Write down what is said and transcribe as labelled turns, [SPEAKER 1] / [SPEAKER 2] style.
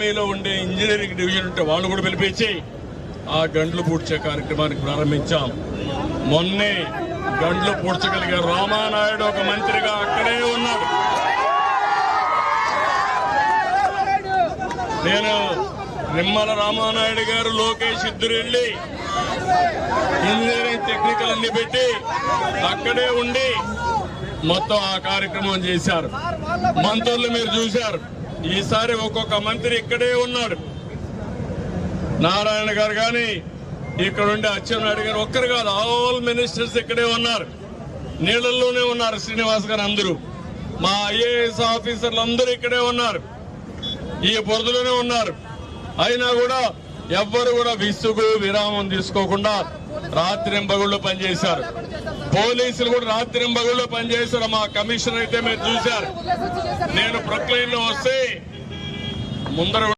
[SPEAKER 1] మీలో ఉండే engineering division ఉంటే వాళ్ళు కూడా పిలిపించి ఆ గంటలు పూడ్చే కార్యక్రమానికి ప్రారంభించాం. మొన్నే గంటలు పూడ్చగలిగే రామానాయుడు ఒక మంత్రిగా అక్కడే ఉన్నాడు. నేను నిమ్మల రామానాయుడు గారు, లోకేష్ ఇద్దరు వెళ్ళి ఇంజనీరింగ్ టెక్నికల్ అన్ని పెట్టి అక్కడే ఉండి మొత్తం ఆ కార్యక్రమం చేశారు. మంత్రులు మీరు చూశారు. ఈసారి ఒక్కొక్క మంత్రి ఇక్కడే ఉన్నాడు. నారాయణ గారు కానీ ఇక్కడ ఉండే అచ్చెన్నాయుడు గారు ఒక్కరు కాదు, ఆల్ మినిస్టర్స్ ఇక్కడే ఉన్నారు. నీళ్లలోనే ఉన్నారు శ్రీనివాస్ గారు, అందరూ మా ఐఏఎస్ ఆఫీసర్లు అందరూ ఇక్కడే ఉన్నారు, ఈ బురదలోనే ఉన్నారు. అయినా కూడా ఎవ్వరు కూడా విసుగు విరామం తీసుకోకుండా రాత్రింబగుళ్ళు పనిచేశారు. పోలీసులు కూడా రాత్రింబగుళ్ళు పనిచేశారు. మా కమిషనర్ అయితే మీరు చూశారు. నేను ప్రొక్లైన్ లో వస్తే ముందర